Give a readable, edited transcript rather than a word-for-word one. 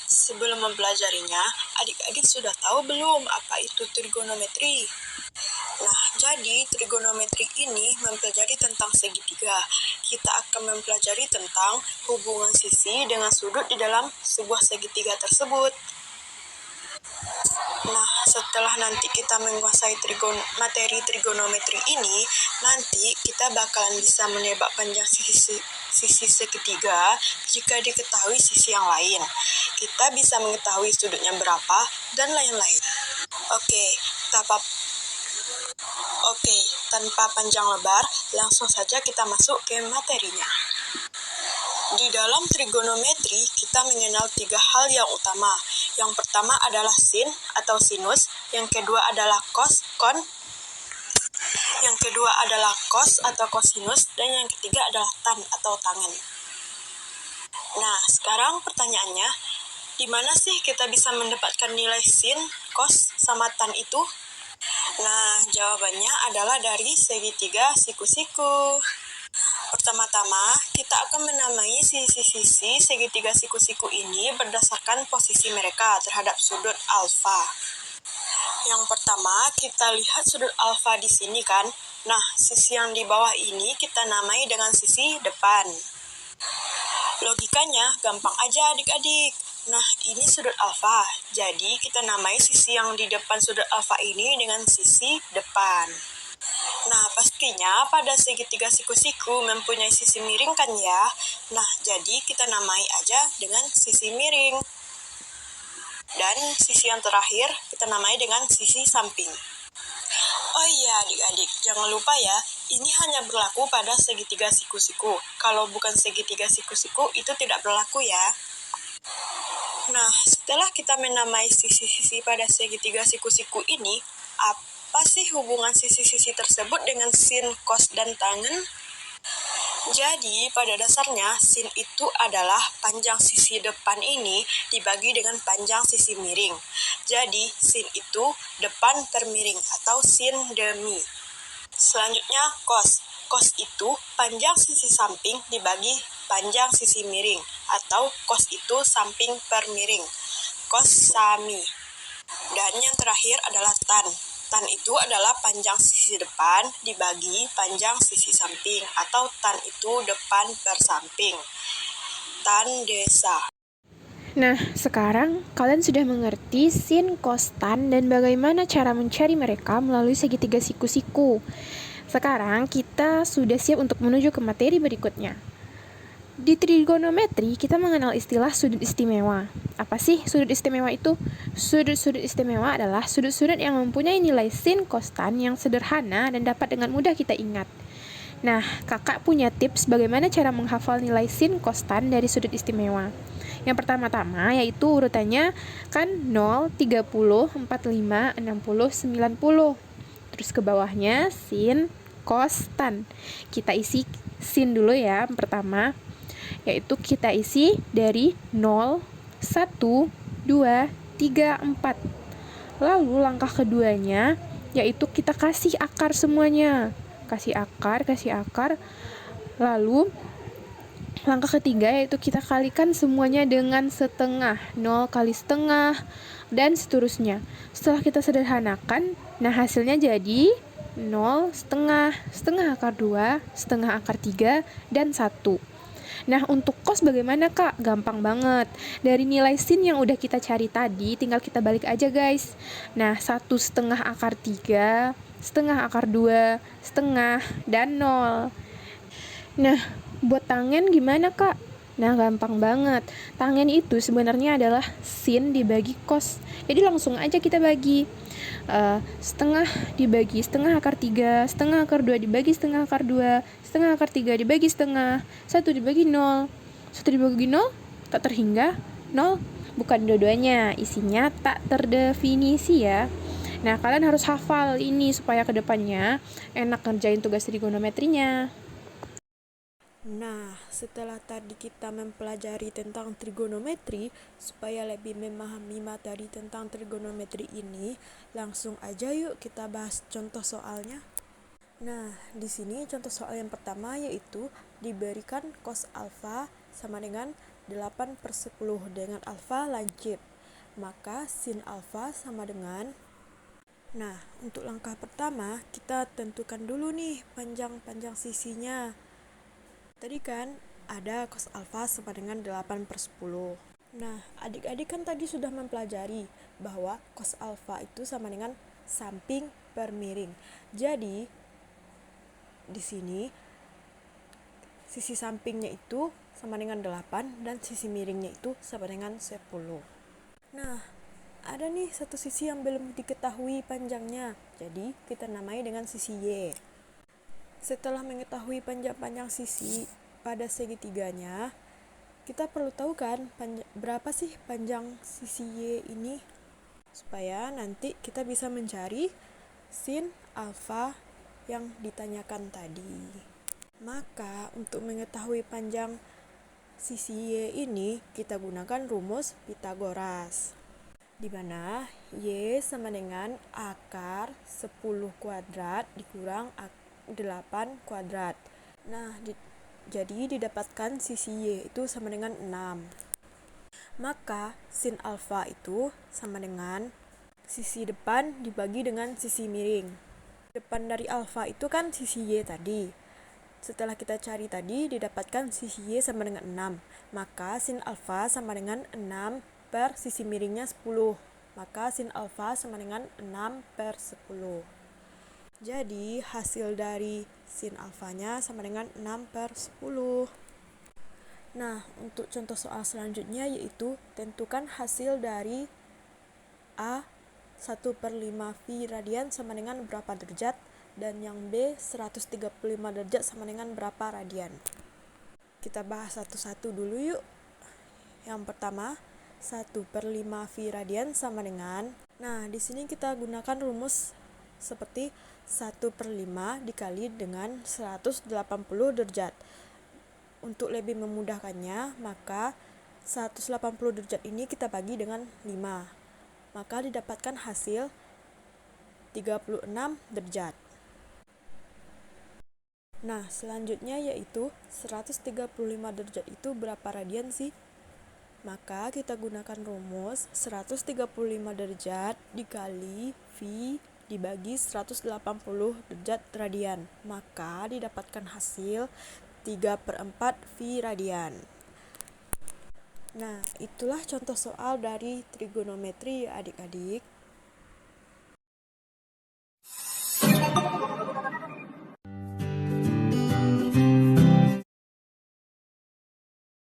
Sebelum mempelajarinya, adik-adik sudah tahu belum apa itu trigonometri? Nah, jadi trigonometri ini mempelajari tentang segitiga. Kita akan mempelajari tentang hubungan sisi dengan sudut di dalam sebuah segitiga tersebut. Nah, setelah nanti kita menguasai materi trigonometri ini, nanti kita bakalan bisa menebak panjang sisi segitiga jika diketahui sisi yang lain. Kita bisa mengetahui sudutnya berapa dan lain-lain. Oke, tanpa panjang lebar, langsung saja kita masuk ke materinya. Di dalam trigonometri, kita mengenal 3 hal yang utama. Yang pertama adalah sin atau sinus, yang kedua adalah cos, yang kedua adalah cos atau kosinus, dan yang ketiga adalah tan atau tangen. Nah, sekarang pertanyaannya, di mana sih kita bisa mendapatkan nilai sin, cos, sama tan itu? Nah, jawabannya adalah dari segitiga siku-siku. Pertama-tama, kita akan menamai sisi-sisi segitiga siku-siku ini berdasarkan posisi mereka terhadap sudut alfa. Yang pertama, kita lihat sudut alfa di sini kan. Nah, sisi yang di bawah ini kita namai dengan sisi depan. Logikanya gampang aja adik-adik. Nah, ini sudut alfa. Jadi, kita namai sisi yang di depan sudut alfa ini dengan sisi depan. Nah, pastinya pada segitiga siku-siku mempunyai sisi miring kan ya? Nah, jadi kita namai aja dengan sisi miring. Dan sisi yang terakhir kita namai dengan sisi samping. Oh iya adik-adik, jangan lupa ya, ini hanya berlaku pada segitiga siku-siku. Kalau bukan segitiga siku-siku, itu tidak berlaku ya. Nah, setelah kita menamai sisi-sisi pada segitiga siku-siku ini, apa sih hubungan sisi-sisi tersebut dengan sin, cos, dan tangen? Jadi, pada dasarnya, sin itu adalah panjang sisi depan ini dibagi dengan panjang sisi miring. Jadi, sin itu depan per miring atau sin demi. Selanjutnya, cos. Cos itu panjang sisi samping dibagi panjang sisi miring, atau cos itu samping per miring. Cos sami. Dan yang terakhir adalah tan. Tan itu adalah panjang sisi depan dibagi panjang sisi samping, atau tan itu depan per samping. Tan desa. Nah, sekarang kalian sudah mengerti sin, cos, tan, dan bagaimana cara mencari mereka melalui segitiga siku-siku. Sekarang kita sudah siap untuk menuju ke materi berikutnya. Di trigonometri, kita mengenal istilah sudut istimewa. Apa sih sudut istimewa itu? Sudut-sudut istimewa adalah sudut-sudut yang mempunyai nilai sin, cos, tan yang sederhana dan dapat dengan mudah kita ingat. Nah, kakak punya tips bagaimana cara menghafal nilai sin, cos, tan dari sudut istimewa. Yang pertama-tama yaitu urutannya kan 0, 30, 45, 60, 90. Terus ke bawahnya sin, cos, tan. Kita isi sin dulu ya, pertama. Yaitu kita isi dari 0, 1, 2, 3, 4. Lalu langkah keduanya yaitu kita kasih akar semuanya. Kasih akar. Lalu langkah ketiga yaitu kita kalikan semuanya dengan setengah, 0 kali setengah, dan seterusnya. Setelah kita sederhanakan, nah hasilnya jadi 0, setengah akar 2, setengah akar 3, dan 1. Nah, untuk cos bagaimana kak? Gampang banget. Dari nilai sin yang udah kita cari tadi, tinggal kita balik aja guys. Nah, 1 setengah akar 3, setengah akar 2, setengah, dan 0. Nah, buat tangen gimana kak? Nah, gampang banget. Tangen itu sebenarnya adalah sin dibagi cos. Jadi langsung aja kita bagi. Setengah dibagi setengah akar 3, setengah akar 2 dibagi setengah akar 2, setengah akar 3 dibagi setengah, 1 dibagi 0. 1 dibagi 0, tak terhingga 0. Bukan dua-duanya, isinya tak terdefinisi ya. Nah, kalian harus hafal ini supaya kedepannya enak ngerjain tugas trigonometrinya. Nah, setelah tadi kita mempelajari tentang trigonometri, supaya lebih memahami materi tentang trigonometri ini, langsung aja yuk kita bahas contoh soalnya. Nah, di sini contoh soal yang pertama yaitu diberikan cos alfa sama dengan 8/10 dengan alfa lancip. Maka sin alfa sama dengan... Nah, untuk langkah pertama, kita tentukan dulu nih panjang-panjang sisinya. Tadi kan ada cos alfa sama dengan 8/10. Nah, adik-adik kan tadi sudah mempelajari bahwa cos alfa itu sama dengan samping per miring. Jadi, di sini sisi sampingnya itu sama dengan 8 dan sisi miringnya itu sama dengan 10. Nah, ada nih satu sisi yang belum diketahui panjangnya. Jadi, kita namai dengan sisi Y. Setelah mengetahui panjang-panjang sisi pada segitiganya, kita perlu tahu kan berapa sih panjang sisi Y ini? Supaya nanti kita bisa mencari sin alfa yang ditanyakan tadi. Maka untuk mengetahui panjang sisi Y ini, kita gunakan rumus Pythagoras, di mana Y sama dengan akar 10 kuadrat dikurang 8 kuadrat. Nah, jadi didapatkan sisi Y itu sama dengan 6. Maka sin alfa itu sama dengan sisi depan dibagi dengan sisi miring. Depan dari alfa itu kan sisi Y tadi. Setelah kita cari tadi, didapatkan sisi Y sama dengan 6. Maka sin alfa sama dengan 6 per sisi miringnya 10. Maka sin alfa sama dengan 6/10. Jadi hasil dari sin alfanya sama dengan 6/10. Nah, untuk contoh soal selanjutnya yaitu tentukan hasil dari A 1/5 V radian sama dengan berapa derajat, dan yang B 135 derajat sama dengan berapa radian. Kita bahas satu-satu dulu yuk. Yang pertama, 1/5 V radian sama dengan... Nah, di sini kita gunakan rumus seperti 1/5 dikali dengan 180 derajat. Untuk lebih memudahkannya, maka 180 derajat ini kita bagi dengan 5. Maka didapatkan hasil 36 derajat. Nah, selanjutnya yaitu 135 derajat itu berapa radian sih? Maka kita gunakan rumus 135 derajat dikali V dibagi 180 derajat radian. Maka didapatkan hasil 3/4 V radian. Nah, itulah contoh soal dari trigonometri adik-adik.